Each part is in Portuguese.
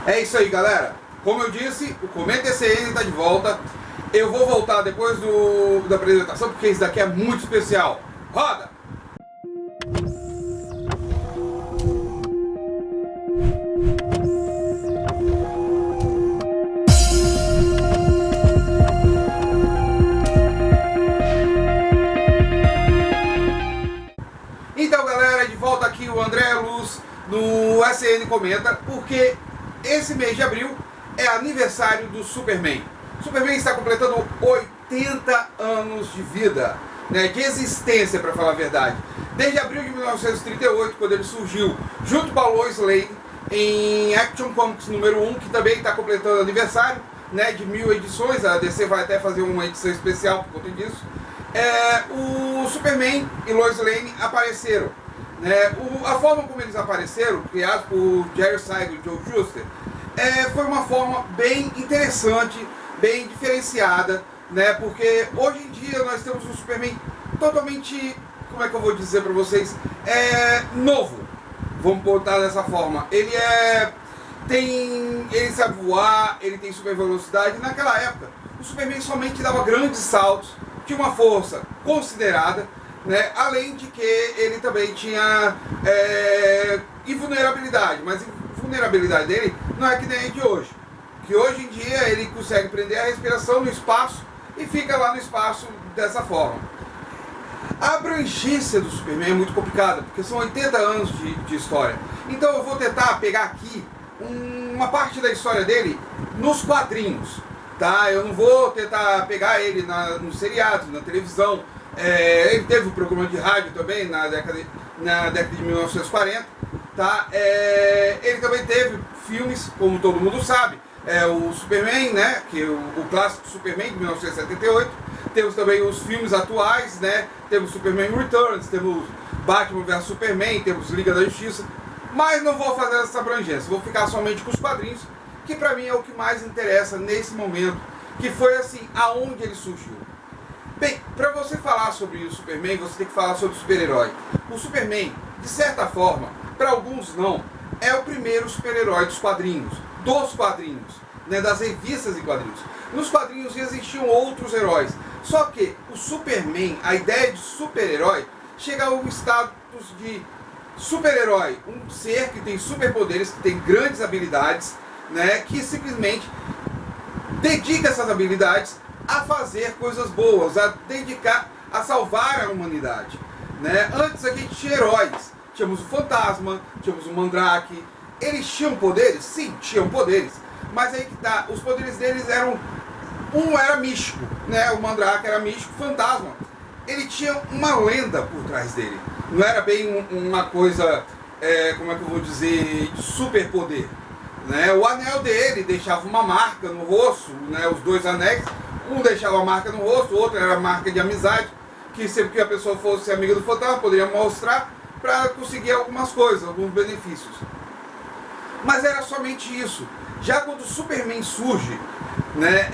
É isso aí, galera. Como eu disse, o Comenta ECN está de volta. Eu vou voltar depois da apresentação, porque isso daqui é muito especial. Roda! Então, galera, de volta aqui o André Luz no ECN Comenta, porque esse mês de abril é aniversário do Superman. Superman está completando 80 anos de vida, né, de existência, para falar a verdade. Desde abril de 1938, quando ele surgiu junto com a Lois Lane em Action Comics número 1, que também está completando aniversário, né, de 1000 edições. A DC vai até fazer uma edição especial por conta disso. O Superman e Lois Lane apareceram, né? A forma como eles apareceram, criados por Jerry Siegel e Joe Shuster, foi uma forma bem interessante, bem diferenciada, né? Porque hoje em dia nós temos um Superman totalmente, como é que eu vou dizer para vocês, novo, vamos botar dessa forma. Ele sabe voar, ele tem super velocidade. Naquela época o Superman somente dava grandes saltos, tinha uma força considerada, né? Além de que ele também tinha invulnerabilidade, mas a vulnerabilidade dele não é que nem a de hoje, que hoje em dia ele consegue prender a respiração no espaço e fica lá no espaço dessa forma. A abrangência do Superman é muito complicada, porque são 80 anos de história. Então eu vou tentar pegar aqui uma parte da história dele nos quadrinhos, tá? Eu não vou tentar pegar ele nos seriados, na televisão. Ele teve um programa de rádio também na década de 1940, tá? Ele também teve filmes, como todo mundo sabe, o Superman, né? Que o clássico Superman de 1978. Temos também os filmes atuais, né? Temos Superman Returns, temos Batman vs Superman, temos Liga da Justiça. Mas não vou fazer essa abrangência, vou ficar somente com os quadrinhos, que pra mim é o que mais interessa nesse momento, que foi assim, aonde ele surgiu. Bem, para você falar sobre o Superman, você tem que falar sobre o super-herói. O Superman, de certa forma, para alguns não, é o primeiro super-herói dos quadrinhos, né, das revistas e quadrinhos. Nos quadrinhos existiam outros heróis, só que o Superman, a ideia de super-herói, chega ao status de super-herói, um ser que tem superpoderes, que tem grandes habilidades, né, que simplesmente dedica essas habilidades a fazer coisas boas, a dedicar, a salvar a humanidade, né? Antes a gente tinha heróis, tínhamos o Fantasma, tínhamos o Mandrake. Eles tinham poderes? Sim, tinham poderes, mas aí que tá, os poderes deles eram, um era místico, né? O Mandrake era místico, o Fantasma, ele tinha uma lenda por trás dele, não era bem uma coisa, como é que eu vou dizer, de superpoder, né? O anel dele deixava uma marca no rosto, né? Os dois anéis, um deixava a marca no rosto, o outro era a marca de amizade, que sempre que a pessoa fosse amiga do Fantasma, poderia mostrar para conseguir algumas coisas, alguns benefícios. Mas era somente isso. Já quando o Superman surge, né,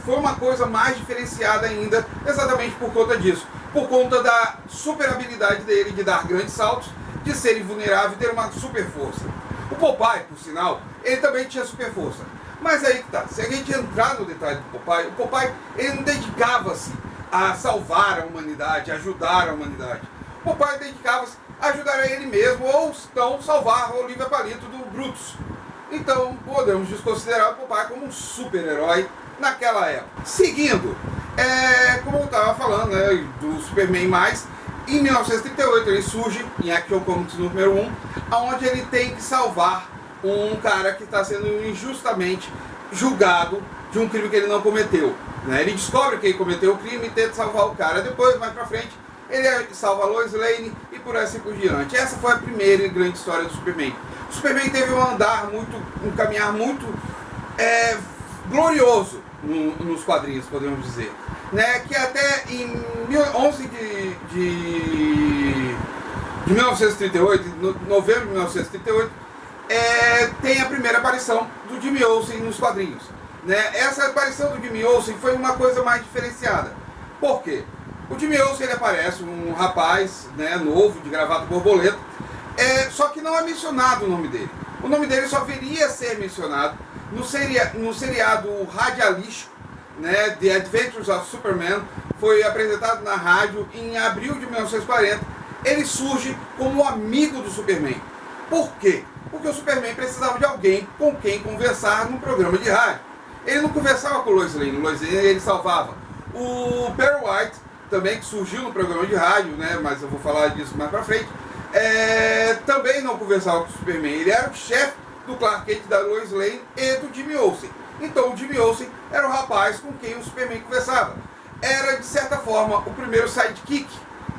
foi uma coisa mais diferenciada ainda, exatamente por conta disso. Por conta da super habilidade dele de dar grandes saltos, de ser invulnerável e ter uma super força. O Popeye, por sinal, ele também tinha super força. Mas aí que tá, se a gente entrar no detalhe do Popeye, o Popeye, ele não dedicava-se a salvar a humanidade, a ajudar a humanidade. O Popeye dedicava-se a ajudar a ele mesmo, ou então salvar o Olivia Palito do Brutus. Então podemos desconsiderar o Popeye como um super-herói naquela época. Seguindo, como eu estava falando, né, do Superman+, em 1938 ele surge em Action Comics número 1, onde ele tem que salvar um cara que está sendo injustamente julgado de um crime que ele não cometeu, né? Ele descobre que ele cometeu o crime e tenta salvar o cara. Depois, mais pra frente, ele salva a Lois Lane e por assim por diante. Essa foi a primeira grande história do Superman. O Superman teve um caminhar muito glorioso nos quadrinhos, podemos dizer, né? Que até em 11 de 1938, novembro de 1938, tem a primeira aparição do Jimmy Olsen nos quadrinhos, né? Essa aparição do Jimmy Olsen foi uma coisa mais diferenciada. Por quê? O Jimmy Olsen, ele aparece, um rapaz, né, novo, de gravata borboleta, só que não é mencionado o nome dele. O nome dele só viria a ser mencionado no seriado radialístico, né, The Adventures of Superman, foi apresentado na rádio em abril de 1940. Ele surge como amigo do Superman. Por quê? Porque o Superman precisava de alguém com quem conversar num programa de rádio. Ele não conversava com o Lois Lane, ele salvava. O Perry White, também, que surgiu no programa de rádio, né, mas eu vou falar disso mais pra frente, também não conversava com o Superman. Ele era o chefe do Clark Kent, da Lois Lane e do Jimmy Olsen. Então o Jimmy Olsen era o rapaz com quem o Superman conversava. Era, de certa forma, o primeiro sidekick,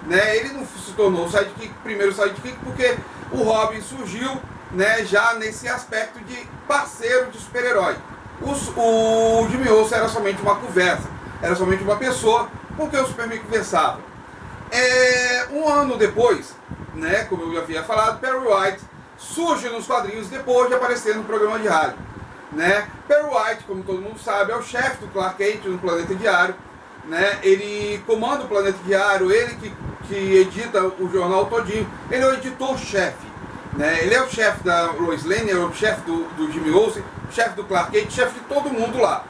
né? Ele não se tornou o primeiro sidekick porque o Robin surgiu, né, já nesse aspecto de parceiro de super-herói. O Jimmy Olsen era somente uma conversa, era somente uma pessoa com quem o Superman conversava. Um ano depois, né, como eu já havia falado, Perry White surge nos quadrinhos depois de aparecer no programa de rádio, né? Perry White, como todo mundo sabe, é o chefe do Clark Kent no Planeta Diário, né? Ele comanda o Planeta Diário, ele que edita o jornal todinho, ele é o editor-chefe, né? Ele é o chefe da Lois Lane, é o chefe do Jimmy Olsen, chefe do Clark Kent, chefe de todo mundo lá.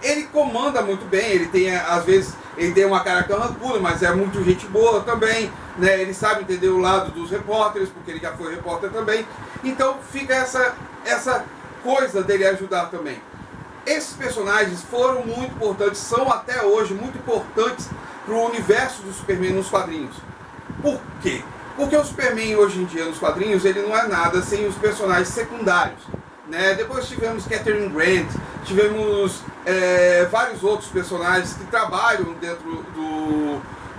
Ele comanda muito bem, ele tem, às vezes, ele tem uma cara carrancuda, mas é muito gente boa também, né? Ele sabe entender o lado dos repórteres, porque ele já foi repórter também. Então fica essa coisa dele ajudar também. Esses personagens foram muito importantes, são até hoje muito importantes para o universo do Superman nos quadrinhos. Por quê? Porque o Superman hoje em dia nos quadrinhos, ele não é nada sem os personagens secundários, né? Depois tivemos Catherine Grant, tivemos vários outros personagens que trabalham dentro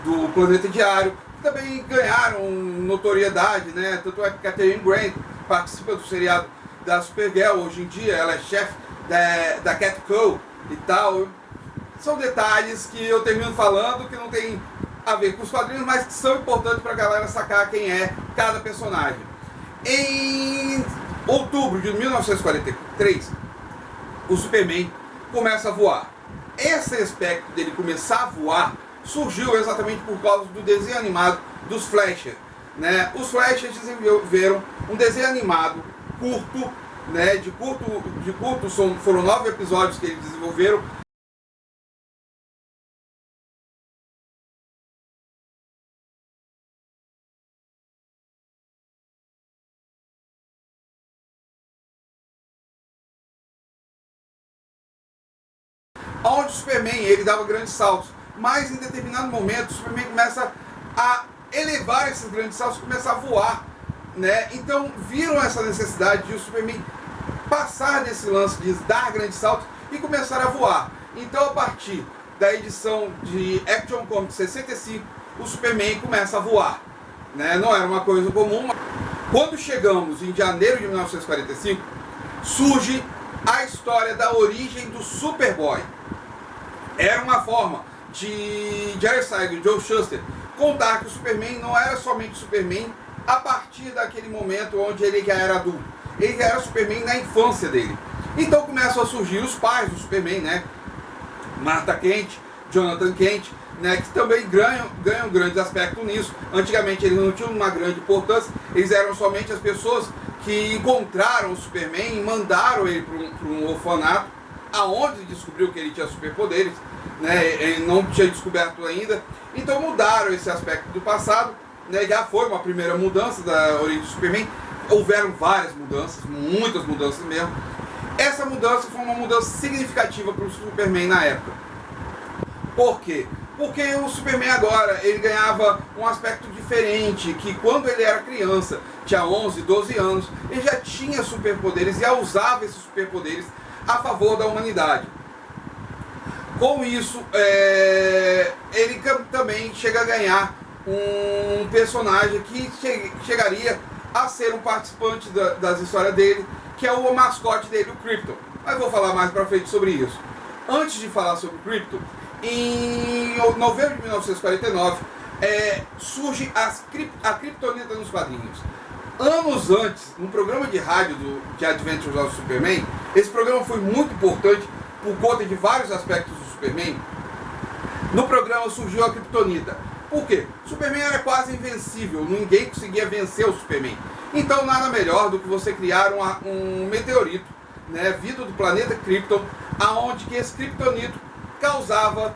do Planeta Diário, que também ganharam notoriedade, né? Tanto é que Catherine Grant participa do seriado da Supergirl hoje em dia, ela é chefe da Catco e tal. São detalhes que eu termino falando que não tem a ver com os quadrinhos, mas que são importantes para a galera sacar quem é cada personagem. Em outubro de 1943, o Superman começa a voar. Esse aspecto dele começar a voar surgiu exatamente por causa do desenho animado dos Flasher, né? Os Flasher desenvolveram um desenho animado curto, né? De curto foram 9 episódios que eles desenvolveram. Onde o Superman ele dava grandes saltos, mas em determinado momento o Superman começa a elevar esses grandes saltos, começa a voar, né? Então viram essa necessidade de o Superman passar desse lance de dar grandes saltos e começar a voar. Então a partir da edição de Action Comics 65, o Superman começa a voar, né? Não era uma coisa comum. Quando chegamos em janeiro de 1945, surge a história da origem do Superboy. Era uma forma de Jerry Siegel e Joe Shuster contar que o Superman não era somente Superman a partir daquele momento onde ele já era adulto. Ele já era Superman na infância dele. Então começam a surgir os pais do Superman, né? Martha Kent, Jonathan Kent, né? Que também ganham um grande aspecto nisso. Antigamente eles não tinham uma grande importância, eles eram somente as pessoas que encontraram o Superman e mandaram ele para um orfanato, aonde descobriu que ele tinha superpoderes, né? Ele não tinha descoberto ainda. Então mudaram esse aspecto do passado, né? Já foi uma primeira mudança da origem do Superman. Houveram várias mudanças, muitas mudanças mesmo. Essa mudança foi uma mudança significativa para o Superman na época. Por quê? Porque o Superman agora, ele ganhava um aspecto diferente, que quando ele era criança, tinha 11, 12 anos, ele já tinha superpoderes e já usava esses superpoderes a favor da humanidade. Com isso, ele também chega a ganhar um personagem que chegaria a ser um participante das histórias dele, que é o mascote dele, o Krypton. Mas vou falar mais pra frente sobre isso. Antes de falar sobre o Krypton, em novembro de 1949, surge a Kryptonita nos quadrinhos. Anos antes, no programa de rádio de Adventures of Superman, esse programa foi muito importante por conta de vários aspectos do Superman. No programa surgiu a Kryptonita. Por quê? O Superman era quase invencível, ninguém conseguia vencer o Superman. Então nada melhor do que você criar um meteorito, né, vindo do planeta Krypton, aonde que esse kryptonito causava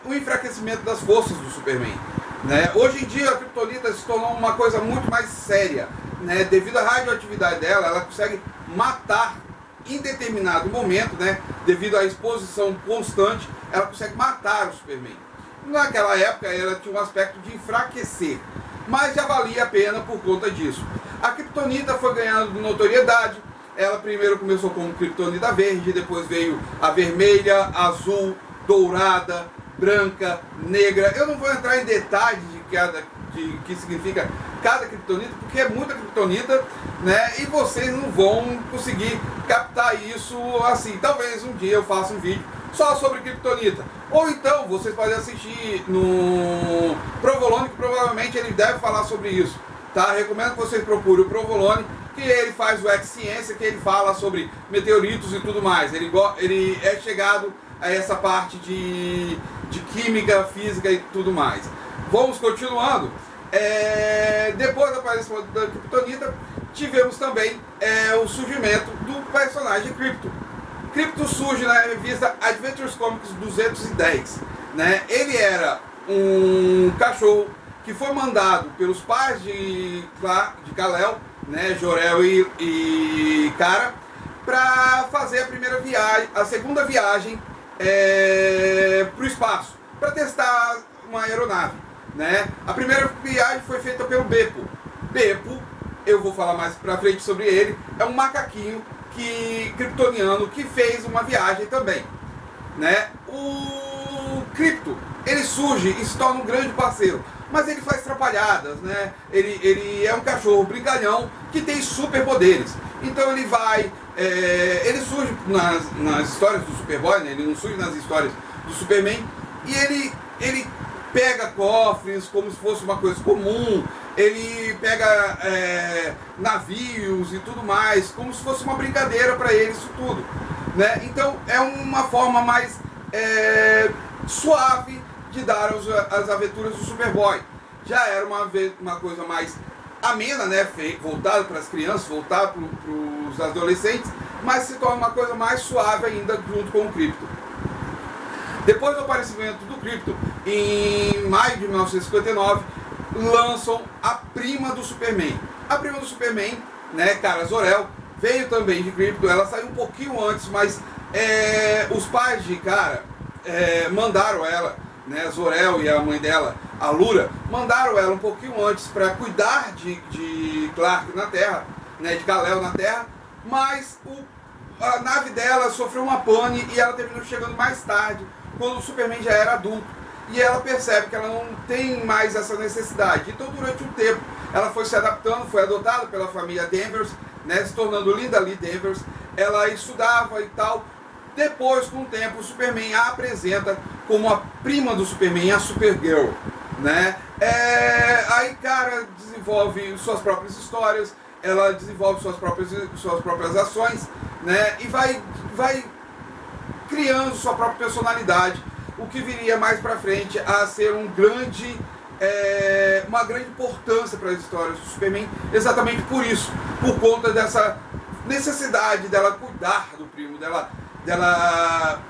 o enfraquecimento das forças do Superman. Né? Hoje em dia a kryptonita se tornou uma coisa muito mais séria, né? Devido à radioatividade dela, ela consegue matar em determinado momento, né? Devido à exposição constante, ela consegue matar o Superman. Naquela época ela tinha um aspecto de enfraquecer, mas já valia a pena por conta disso. A kryptonita foi ganhando notoriedade. Ela primeiro começou como kryptonita verde, depois veio a vermelha, azul, dourada, branca, negra. Eu não vou entrar em detalhes de que significa cada kryptonita, porque é muita kryptonita, né? E vocês não vão conseguir captar isso assim. Talvez um dia eu faça um vídeo só sobre kryptonita. Ou então vocês podem assistir no Provolone, que provavelmente ele deve falar sobre isso. Tá? Recomendo que vocês procurem o Provolone, que ele faz o X-Ciência, que ele fala sobre meteoritos e tudo mais. Ele é chegado a essa parte de química, física e tudo mais. Vamos continuando. Depois da aparição da kryptonita, tivemos também o surgimento do personagem Krypto. Krypto surge na revista Adventures Comics 210. Né? Ele era um cachorro que foi mandado pelos pais de Kal-El, né, Jor-El e Kara, para fazer a segunda viagem para o espaço, para testar uma aeronave. Né? A primeira viagem foi feita pelo Beppo. Beppo, eu vou falar mais pra frente sobre ele, é um macaquinho kryptoniano que fez uma viagem também. Né? O Krypto, ele surge e se torna um grande parceiro, mas ele faz trapalhadas, né? Ele é um cachorro brincalhão que tem superpoderes. Então ele surge nas histórias do Superboy, né? Ele não surge nas histórias do Superman, e ele pega cofres como se fosse uma coisa comum, ele pega navios e tudo mais, como se fosse uma brincadeira para ele isso tudo. Né? Então é uma forma mais suave de dar as aventuras do Superboy. Já era uma coisa mais amena, né? Voltada para as crianças, voltada para os adolescentes, mas se torna uma coisa mais suave ainda junto com o Krypto. Depois do aparecimento do Krypto, em maio de 1959, lançam a prima do Superman. A prima do Superman, né, Kara Zor-El, veio também de Krypto. Ela saiu um pouquinho antes, mas os pais de Kara mandaram ela, né, Zor-El e a mãe dela, a Lura, mandaram ela um pouquinho antes para cuidar de Clark na Terra, né, de Kal-El na Terra, mas a nave dela sofreu uma pane e ela terminou chegando mais tarde, quando o Superman já era adulto. E ela percebe que ela não tem mais essa necessidade. Então, durante um tempo, ela foi se adaptando, foi adotada pela família Danvers, né, se tornando Linda Lee Danvers. Ela estudava e tal. Depois, com o tempo, o Superman a apresenta como a prima do Superman, a Supergirl. Né? Aí, Kara desenvolve suas próprias histórias, ela desenvolve suas próprias ações, né? E vai criando sua própria personalidade, o que viria mais para frente a ser uma grande importância para as histórias do Superman, exatamente por isso, por conta dessa necessidade dela cuidar do primo, dela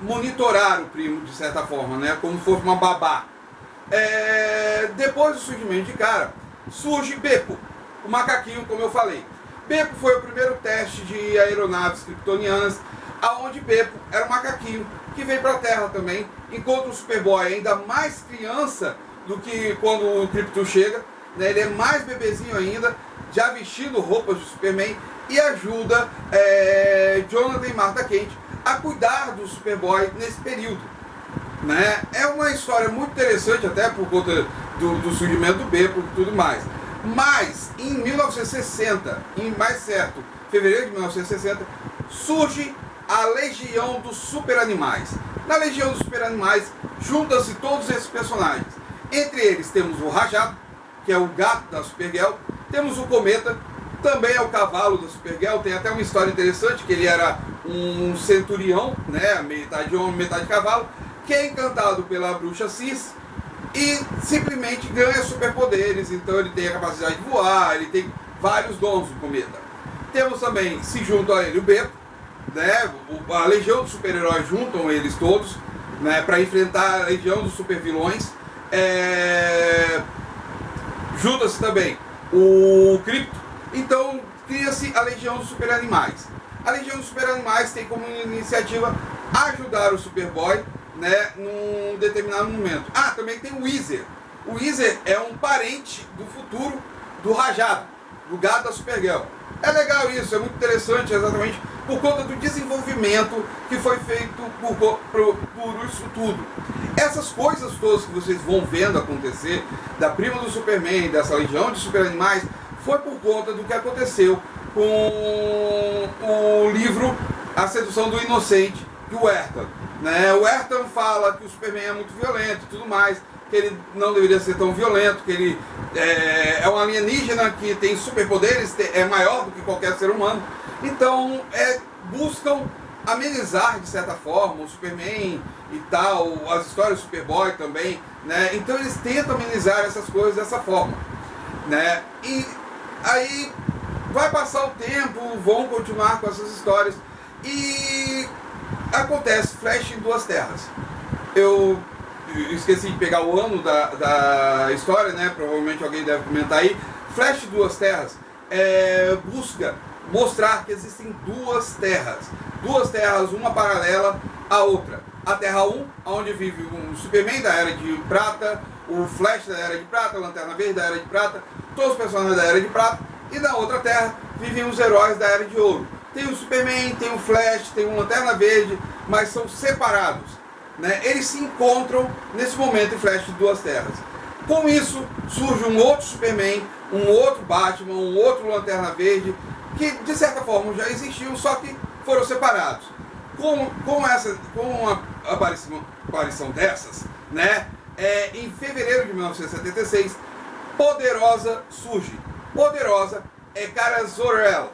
monitorar o primo de certa forma, né, como se fosse uma babá. Depois do surgimento de Kara, surge Beppo, o macaquinho, como eu falei. Beppo foi o primeiro teste de aeronaves kryptonianas, aonde Beppo era um macaquinho que veio para a Terra também, enquanto o Superboy é ainda mais criança do que quando o Krypto chega, né? Ele é mais bebezinho ainda, já vestindo roupas de Superman, e ajuda Jonathan e Martha Kent a cuidar do Superboy nesse período. Né? É uma história muito interessante, até por conta do surgimento do Beppo e tudo mais. Mas em 1960, fevereiro de 1960, surge a Legião dos Super-Animais. Na Legião dos Super-Animais juntam-se todos esses personagens. Entre eles temos o Rajado, que é o gato da Supergirl, temos o Cometa, também é o cavalo da Supergirl. Tem até uma história interessante, que ele era um centurião, né, metade homem, metade cavalo, que é encantado pela bruxa Cis e simplesmente ganha superpoderes. Então ele tem a capacidade de voar, ele tem vários dons do cometa. Temos também, se juntam a ele o Beto, né? A legião dos super-heróis juntam eles todos, né? Para enfrentar a legião dos super-vilões. Junta-se também o Krypto. Então cria-se a legião dos super-animais. A legião dos super-animais tem como iniciativa ajudar o Superboy, né, num determinado momento. Ah, também tem o Weezer. O Weezer é um parente do futuro do Rajado, do gato da Supergirl. É legal isso, é muito interessante, exatamente por conta do desenvolvimento que foi feito por isso tudo. Essas coisas todas que vocês vão vendo acontecer, da prima do Superman, dessa legião de super-animais, foi por conta do que aconteceu com o livro A Sedução do Inocente, de Wertham. Né? O Wertham fala que o Superman é muito violento e tudo mais, que ele não deveria ser tão violento, que ele é um alienígena que tem superpoderes, é maior do que qualquer ser humano. Então, buscam amenizar, de certa forma, o Superman e tal, as histórias do Superboy também, né? Então eles tentam amenizar essas coisas dessa forma, né? E aí vai passar o tempo, vão continuar com essas histórias e acontece Flash em Duas Terras. Eu esqueci de pegar o ano da história, né? Provavelmente alguém deve comentar aí. Flash Duas Terras busca mostrar que existem duas terras, uma paralela à outra. A Terra 1, onde vive o Superman da Era de Prata, o Flash da Era de Prata, a Lanterna Verde da Era de Prata, todos os personagens da Era de Prata, e na outra Terra vivem os heróis da Era de Ouro. Tem o Superman, tem o Flash, tem o Lanterna Verde, mas são separados, né? Eles se encontram nesse momento em Flash de Duas Terras. Com isso, surge um outro Superman, um outro Batman, um outro Lanterna Verde, que de certa forma já existiam, só que foram separados. Com a aparição dessas, né, em fevereiro de 1976, Poderosa surge. Poderosa é Kara Zor-El,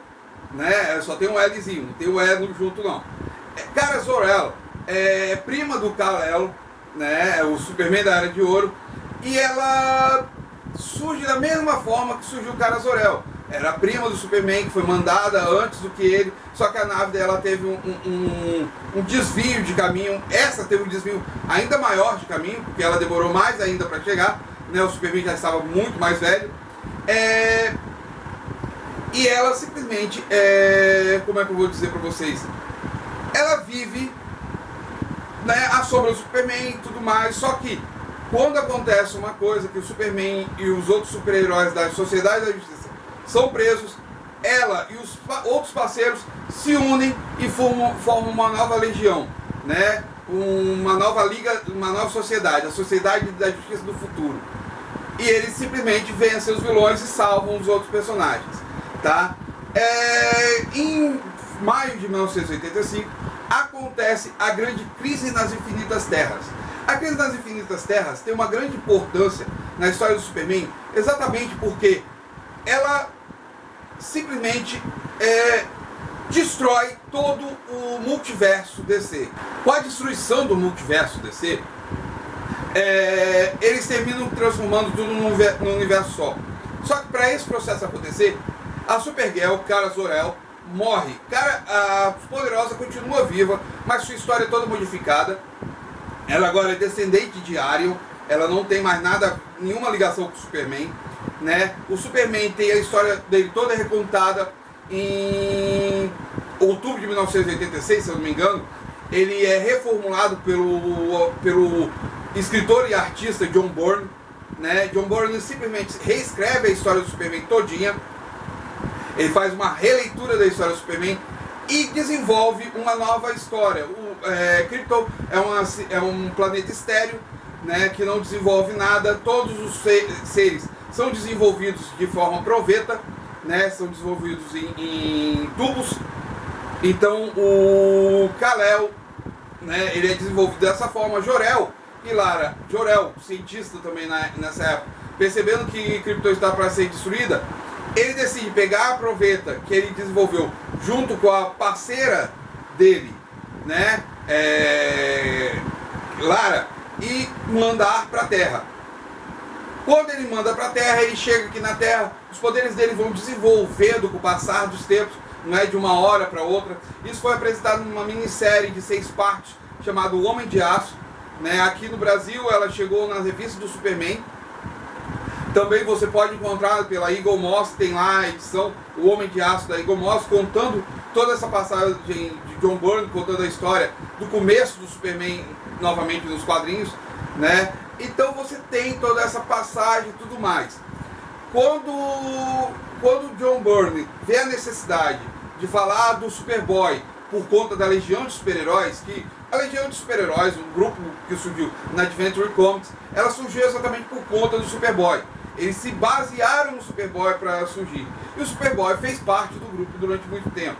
né, só tem um Lzinho, não tem o E junto não. Kara Zor-El é prima do Kal-El, né, o Superman da Era de Ouro, e ela surge da mesma forma que surgiu o Kara Zor-El. Era a prima do Superman, que foi mandada antes do que ele, só que a nave dela teve um desvio de caminho. Essa teve um desvio ainda maior de caminho, porque ela demorou mais ainda para chegar, né? O Superman já estava muito mais velho. E ela simplesmente, como é que eu vou dizer para vocês? Ela vive, né, à sombra do Superman e tudo mais, só que quando acontece uma coisa que o Superman e os outros super-heróis da Sociedade da Justiça são presos, ela e os outros parceiros se unem e formam uma nova legião, né? Uma nova liga, uma nova sociedade, a Sociedade da Justiça do Futuro. E eles simplesmente vencem os vilões e salvam os outros personagens, tá? Em maio de 1985 acontece a grande crise nas Infinitas Terras. A crise nas Infinitas Terras tem uma grande importância na história do Superman, exatamente porque ela simplesmente destrói todo o multiverso DC. Com a destruição do multiverso DC, eles terminam transformando tudo num universo só. Só que para esse processo acontecer, a Supergirl, Kara Zor-El, morre. A Poderosa continua viva, mas sua história é toda modificada. Ela agora é descendente de Arion, ela não tem mais nenhuma ligação com o Superman, né? O Superman tem a história dele toda recontada em outubro de 1986, se eu não me engano. Ele é reformulado pelo escritor e artista John Byrne, né? John Byrne simplesmente reescreve a história do Superman todinha. Ele faz uma releitura da história do Superman e desenvolve uma nova história. Krypton é um planeta estéril, né, que não desenvolve nada. Todos os seres são desenvolvidos de forma proveta, né, são desenvolvidos em tubos. Então o Kal-El, né, ele é desenvolvido dessa forma. Jor-El e Lara, Jor-El, cientista também nessa época, percebendo que Krypton está para ser destruída, ele decide pegar a proveta que ele desenvolveu junto com a parceira dele, né, Lara, e mandar para a Terra. Quando ele manda para a Terra, ele chega aqui na Terra, os poderes dele vão desenvolvendo com o passar dos tempos, não é de uma hora para outra. Isso foi apresentado numa minissérie de 6 partes, chamada O Homem de Aço. Né? Aqui no Brasil, ela chegou nas revistas do Superman. Também você pode encontrar pela Eagle Moss, tem lá a edição O Homem de Aço da Eagle Moss, contando toda essa passagem de John Byrne, contando a história do começo do Superman, novamente nos quadrinhos, né? Então você tem toda essa passagem e tudo mais. Quando John Byrne vê a necessidade de falar do Superboy por conta da Legião de Super-Heróis, que a Legião de Super-Heróis, um grupo que surgiu na Adventure Comics, ela surgiu exatamente por conta do Superboy. Eles se basearam no Superboy para surgir. E o Superboy fez parte do grupo durante muito tempo.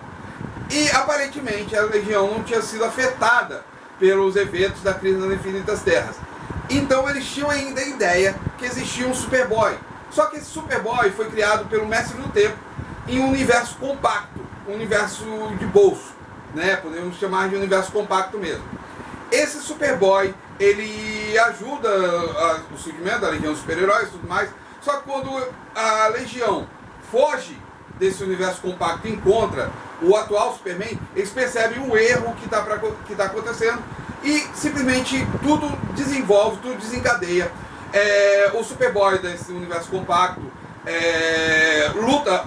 E aparentemente a Legião não tinha sido afetada pelos eventos da Crise nas Infinitas Terras. Então eles tinham ainda a ideia que existia um Superboy. Só que esse Superboy foi criado pelo Mestre do Tempo em um universo compacto, um universo de bolso, né? Podemos chamar de universo compacto mesmo. Esse Superboy, ele ajuda o surgimento da Legião dos Super-Heróis e tudo mais, só que quando a Legião foge desse universo compacto e encontra o atual Superman, eles percebem o erro que está acontecendo e simplesmente tudo desenvolve, tudo desencadeia. O Superboy desse universo compacto luta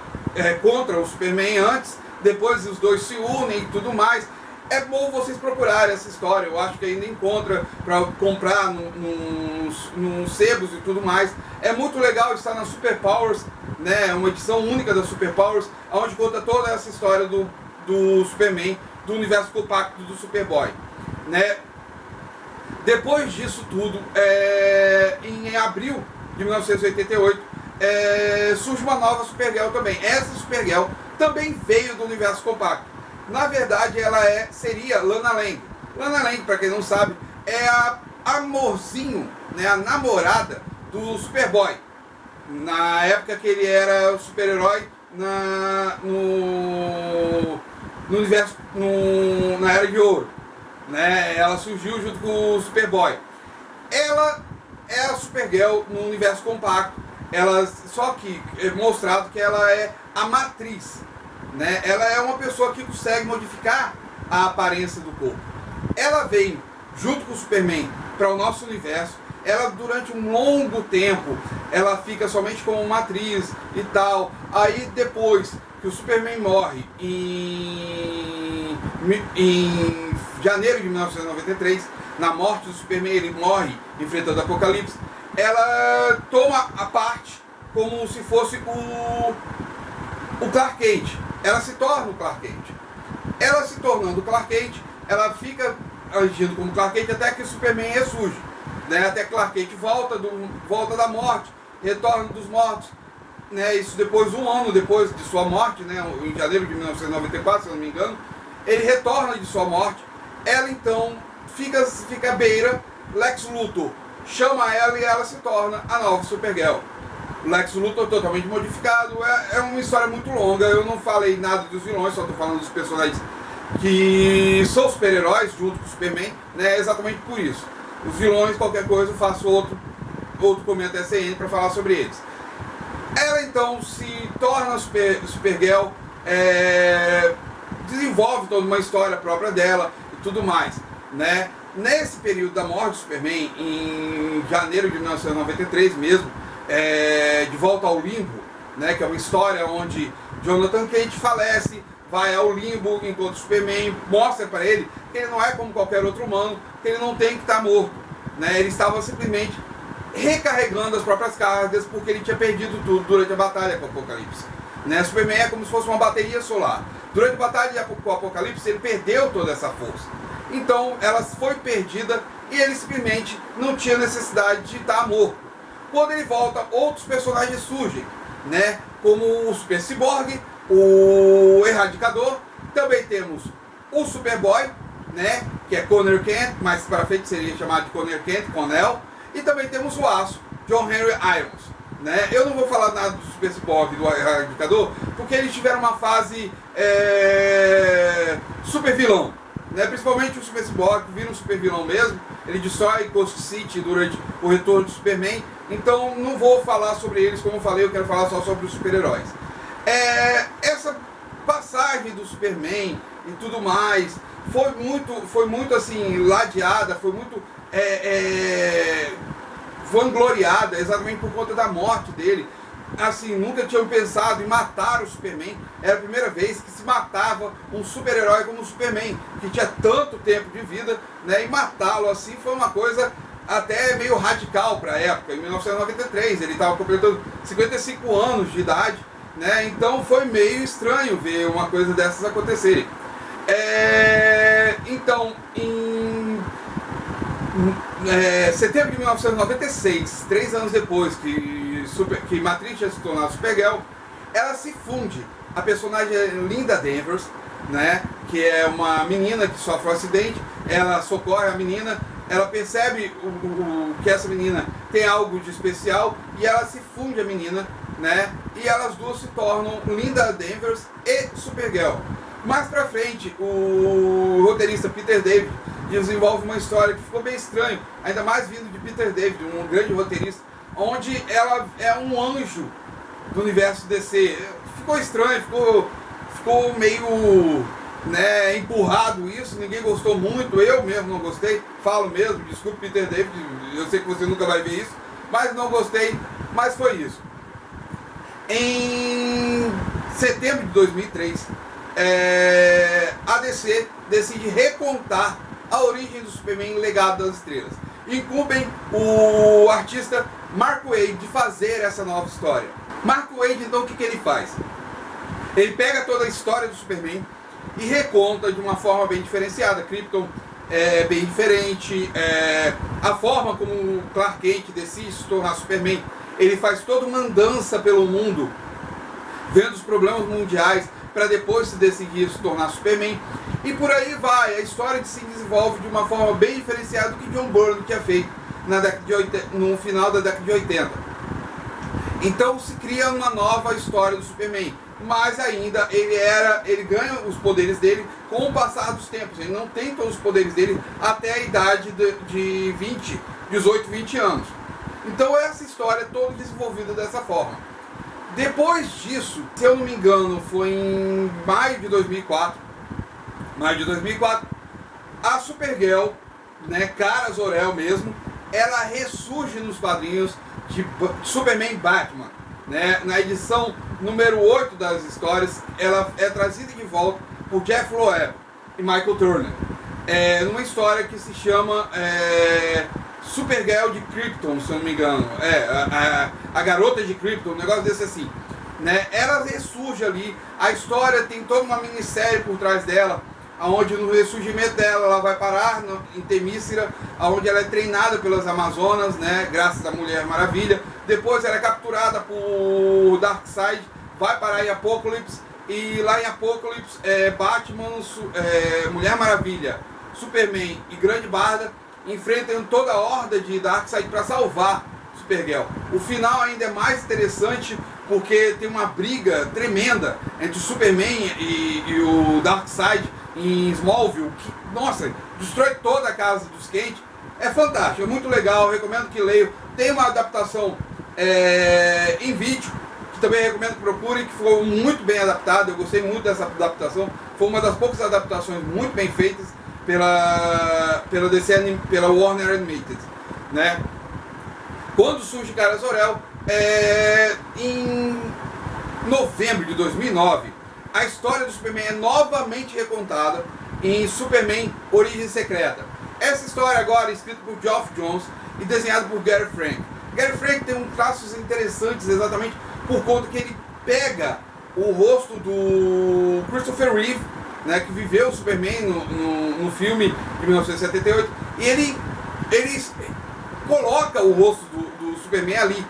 contra o Superman antes, depois os dois se unem e tudo mais. É bom vocês procurarem essa história, eu acho que ainda encontra para comprar nos sebos e tudo mais. É muito legal estar na Super Powers, né, uma edição única da Super Powers, onde conta toda essa história do Superman, do universo compacto do Superboy, né. Depois disso tudo, em abril de 1988, surge uma nova Supergirl também. Essa Supergirl também veio do universo compacto. Na verdade, ela seria Lana Lang. Lana Lang, para quem não sabe, é a amorzinho, né, a namorada do Superboy. Na época que ele era o super-herói no universo, na Era de Ouro. Né? Ela surgiu junto com o Superboy. Ela é a Supergirl no universo compacto. Só que é mostrado que ela é a matriz. Né? Ela é uma pessoa que consegue modificar a aparência do corpo. Ela vem junto com o Superman para o nosso universo. Ela durante um longo tempo ela fica somente como matriz e tal. Aí depois que o Superman morre em janeiro de 1993, na morte do Superman, ele morre enfrentando o Apocalipse. Ela toma a parte como se fosse o Clark Kent. Ela se torna o Clark Kent. Ela se tornando o Clark Kent, ela fica agindo como Clark Kent até que o Superman ressurge, né? Até que Clark Kent volta da morte, retorna dos mortos, né? Isso depois, um ano depois de sua morte, né? Em janeiro de 1994, se eu não me engano, ele retorna de sua morte. Ela então fica à beira, Lex Luthor chama ela e ela se torna a nova Supergirl. Lex Luthor totalmente modificado. É uma história muito longa. Eu não falei nada dos vilões, só estou falando dos personagens que são super-heróis junto com o Superman, né? Exatamente por isso. Os vilões, qualquer coisa, eu faço outro comento SN para falar sobre eles. Ela então se torna Supergirl, desenvolve toda uma história própria dela e tudo mais, né? Nesse período da morte do Superman, em janeiro de 1993 mesmo, De Volta ao Limbo, né, que é uma história onde Jonathan Kent falece, vai ao limbo, encontra o Superman, mostra para ele que ele não é como qualquer outro humano, que ele não tem que estar morto, né? Ele estava simplesmente recarregando as próprias cargas porque ele tinha perdido tudo durante a batalha com o Apocalipse, né? Superman é como se fosse uma bateria solar. Durante a batalha com o Apocalipse ele perdeu toda essa força, então ela foi perdida e ele simplesmente não tinha necessidade de estar morto. Quando ele volta, outros personagens surgem, né? Como o Super Cyborg, o Erradicador. Também temos o Superboy, né? Que é Connor Kent, mais para frente seria chamado de Connor Kent, Connell. E também temos o Aço, John Henry Irons, né? Eu não vou falar nada do Super Cyborg e do Erradicador, porque eles tiveram uma fase super vilão, né? Principalmente o Super Cyborg vira um super vilão mesmo. Ele destrói Coast City durante o retorno do Superman, Então não vou falar sobre eles, como eu falei, eu quero falar só sobre os super-heróis. Essa passagem do Superman e tudo mais foi muito assim, ladeada, foi muito vangloriada, exatamente por conta da morte dele. Assim, nunca tinham pensado em matar o Superman. Era a primeira vez que se matava um super-herói como o Superman, que tinha tanto tempo de vida, né? E matá-lo assim foi uma coisa até meio radical para a época. Em 1993, ele estava completando 55 anos de idade, né? Então foi meio estranho ver uma coisa dessas acontecerem. Então, em setembro de 1996, 3 anos depois que Matrix já se tornou Supergirl, ela se funde. A personagem Linda Danvers, né, que é uma menina que sofre um acidente, ela socorre a menina, ela percebe que essa menina tem algo de especial e ela se funde a menina, né, e elas duas se tornam Linda Danvers e Supergirl. Mais pra frente, o roteirista Peter David desenvolve uma história que ficou bem estranho, ainda mais vindo de Peter David, um grande roteirista, onde ela é um anjo do universo DC. Ficou estranho, ficou meio, né, empurrado isso, ninguém gostou muito, eu mesmo não gostei, falo mesmo, desculpe Peter David, eu sei que você nunca vai ver isso, mas não gostei, mas foi isso. Em setembro de 2003, a DC decide recontar a origem do Superman em Legado das Estrelas. Incumbem o artista Mark Waid de fazer essa nova história. Mark Waid, então, o que ele faz? Ele pega toda a história do Superman e reconta de uma forma bem diferenciada. Krypton é bem diferente, a forma como o Clark Kent decide se tornar Superman, ele faz toda uma andança pelo mundo, vendo os problemas mundiais, para depois se decidir se tornar Superman. E por aí vai, a história se desenvolve de uma forma bem diferenciada do que John Byrne tinha feito no final da década de 80. Então se cria uma nova história do Superman, mas ainda ele ganha os poderes dele com o passar dos tempos. Ele não tem todos os poderes dele até a idade de 18, 20 anos. Então essa história é toda desenvolvida dessa forma. Depois disso, se eu não me engano, foi em maio de 2004, a Supergirl, né, Kara Zor-El mesmo, ela ressurge nos quadrinhos de Superman Batman, né, na edição número 8 das histórias, ela é trazida de volta por Jeff Loeb e Michael Turner, numa história que se chama Supergirl de Krypton, se eu não me engano, a garota de Krypton, um negócio desse assim, né? Ela ressurge ali, a história tem toda uma minissérie por trás dela, onde no ressurgimento dela ela vai parar em Temícera, onde ela é treinada pelas Amazonas, né? Graças à Mulher Maravilha. Depois ela é capturada por Darkseid, vai parar em Apokolips, e lá em Apokolips, Batman, Mulher Maravilha, Superman e Grande Barda enfrentam toda a horda de Darkseid para salvar Supergirl. O final ainda é mais interessante porque tem uma briga tremenda entre o Superman e o Darkseid em Smallville, que, nossa, destrói toda a casa dos Kent. É fantástico, é muito legal, recomendo que leiam. Tem uma adaptação em vídeo, que também recomendo que procurem, que foi muito bem adaptada. Eu gostei muito dessa adaptação, foi uma das poucas adaptações muito bem feitas pela DC, pela Warner Animated, né? Quando surge Kara Zor-El, em novembro de 2009, a história do Superman é novamente recontada em Superman Origem Secreta. Essa história agora é escrita por Geoff Johns e desenhada por Gary Frank. Gary Frank tem traços interessantes exatamente por conta que ele pega o rosto do Christopher Reeve, né, que viveu o Superman no filme de 1978, e ele coloca o rosto do Superman ali.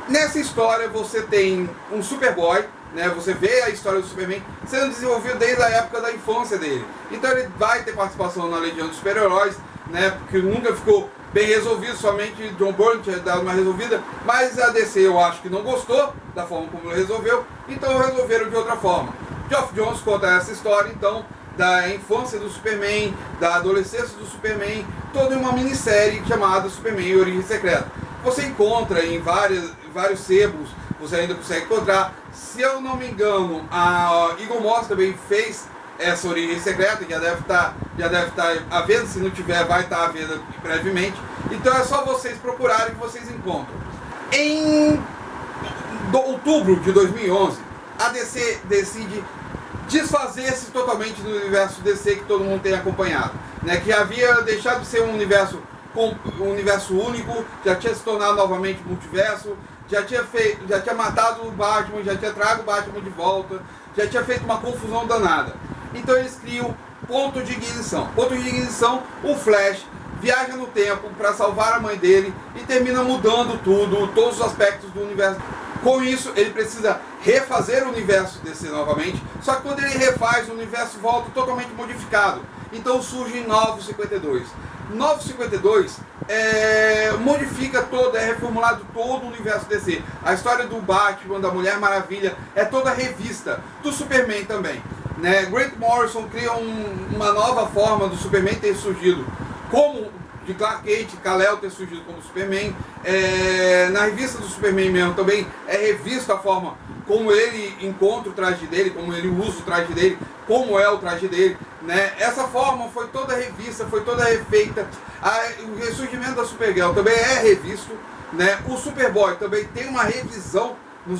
Nessa história você tem um Superboy, né, você vê a história do Superman sendo desenvolvido desde a época da infância dele. Então ele vai ter participação na Legião dos Super-Heróis, né, porque nunca ficou bem resolvido, somente John Byrne tinha dado uma resolvida, mas a DC eu acho que não gostou da forma como ele resolveu, então resolveram de outra forma. Geoff Johns conta essa história, então, da infância do Superman, da adolescência do Superman, toda uma minissérie chamada Superman Origem Secreta. você encontra em vários sebos, você ainda consegue encontrar. Se eu não me engano, a Eagle Moss também fez essa origem secreta, que já deve estar à venda, se não tiver vai estar à venda brevemente. Então é só vocês procurarem que vocês encontram. Em outubro de 2011, a DC decide desfazer-se totalmente do universo DC que todo mundo tem acompanhado, né? Que havia deixado de ser um universo único, já tinha se tornado novamente multiverso, já tinha matado o Batman, já tinha trago o Batman de volta, já tinha feito uma confusão danada. Então eles criam ponto de ignição. Ponto de ignição, o Flash viaja no tempo para salvar a mãe dele e termina mudando tudo, todos os aspectos do universo. Com isso, ele precisa refazer o universo DC novamente, só que quando ele refaz, o universo volta totalmente modificado. Então surge Novo 52. Novo 52 modifica todo, reformulado todo o universo DC. A história do Batman, da Mulher Maravilha, é toda revista, do Superman também. Né? Grant Morrison cria uma nova forma do Superman ter surgido como de Clark Kent, Kal-El ter surgido como Superman. Na revista do Superman mesmo também é revista a forma como ele encontra o traje dele, como ele usa o traje dele, como é o traje dele, né? Essa forma foi toda revista, foi toda refeita. O ressurgimento da Supergirl também é revisto, né? O Superboy também tem uma revisão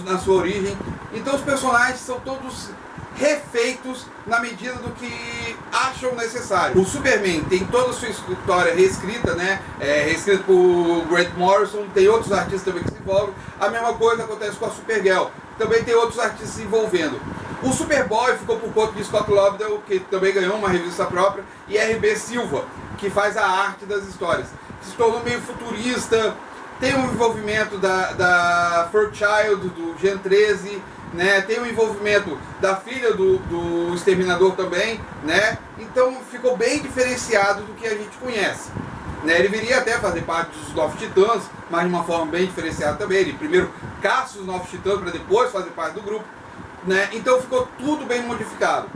na sua origem. Então os personagens são todos refeitos na medida do que acham necessário. O Superman tem toda a sua história reescrita, né? Reescrita por Grant Morrison, tem outros artistas também que se envolvem. A mesma coisa acontece com a Supergirl, também tem outros artistas se envolvendo. O Superboy ficou por conta de Scott Lobdell, que também ganhou uma revista própria, e R.B. Silva, que faz a arte das histórias, que se tornou meio futurista. Tem o envolvimento da Fairchild, do Gen 13, né? Tem o envolvimento da filha do Exterminador também, né? Então ficou bem diferenciado do que a gente conhece, né? Ele viria até fazer parte dos Novos Titãs, mas de uma forma bem diferenciada também. Ele primeiro caça os Novos Titãs para depois fazer parte do grupo, né? Então ficou tudo bem modificado.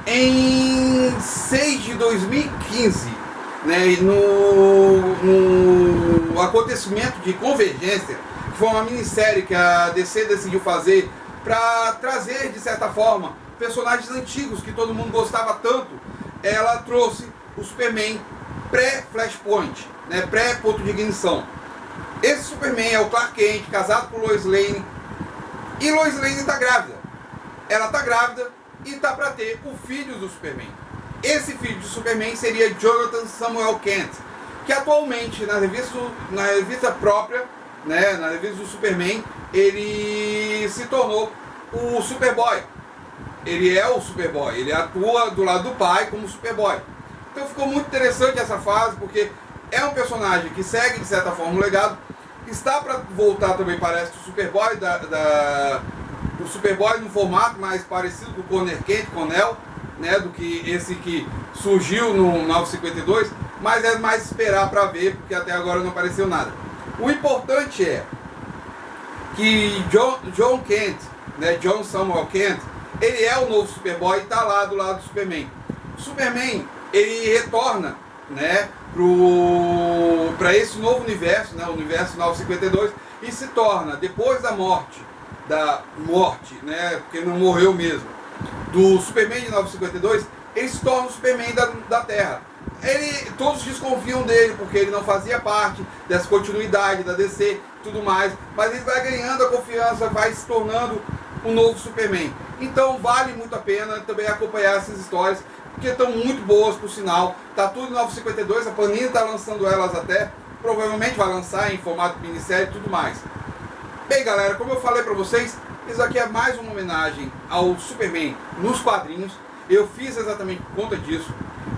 Em 6 de 2015, né, no acontecimento de Convergência, que foi uma minissérie que a DC decidiu fazer para trazer, de certa forma, personagens antigos que todo mundo gostava tanto, ela trouxe o Superman pré-Flashpoint, né, pré-ponto de ignição. Esse Superman é o Clark Kent, casado com Lois Lane, e Lois Lane está grávida. Ela está grávida e está para ter o filho do Superman. Esse filho do Superman seria Jonathan Samuel Kent, que atualmente na revista própria, né, na revista do Superman, ele se tornou o Superboy. Ele é o Superboy, ele atua do lado do pai como Superboy. Então ficou muito interessante essa fase, porque é um personagem que segue de certa forma o legado. Está para voltar também, parece que o Superboy o Superboy no formato mais parecido com o Conner Kent, Conel, né, do que esse que surgiu no 952, mas é mais esperar para ver, porque até agora não apareceu nada. O importante é que John Kent, né, John Samuel Kent, ele é o novo Superboy e está lá do lado do Superman. O Superman, ele retorna, né, para esse novo universo, né, o universo 952, e se torna, depois da morte, né, porque não morreu mesmo, do Superman de 952, ele se torna o Superman da Terra. Todos desconfiam dele, porque ele não fazia parte dessa continuidade da DC e tudo mais, mas ele vai ganhando a confiança, vai se tornando um novo Superman. Então vale muito a pena também acompanhar essas histórias, porque estão muito boas, por sinal. Tá tudo em 952, a Panini está lançando elas até, provavelmente vai lançar em formato de minissérie e tudo mais. Bem, galera, como eu falei para vocês, isso aqui é mais uma homenagem ao Superman nos quadrinhos. Eu fiz exatamente por conta disso.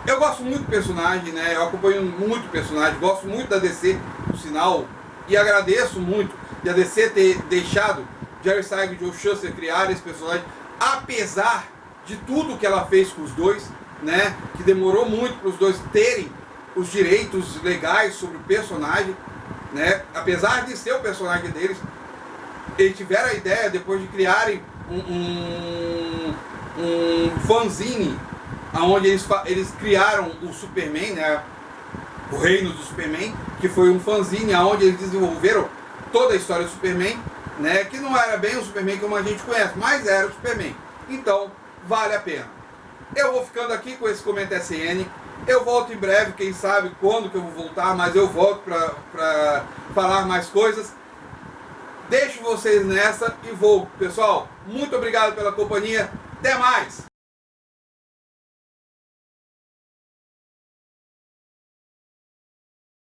Eu gosto muito do personagem, né? Eu acompanho muito o personagem, gosto muito da DC, por sinal, e agradeço muito de a DC ter deixado Jerry Siegel e Joe Shuster criar esse personagem, apesar de tudo que ela fez com os dois, né? Que demorou muito para os dois terem os direitos legais sobre o personagem, né? Apesar de ser o personagem deles, eles tiveram a ideia, depois de criarem um fanzine, onde eles criaram o Superman, né? O Reino do Superman, que foi um fanzine onde eles desenvolveram toda a história do Superman, né, que não era bem o Superman como a gente conhece, mas era o Superman. Então, vale a pena. Eu vou ficando aqui com esse Comenta SN. Eu volto em breve, quem sabe quando que eu vou voltar, mas eu volto para falar mais coisas. Deixo vocês nessa e vou. Pessoal, muito obrigado pela companhia. Até mais!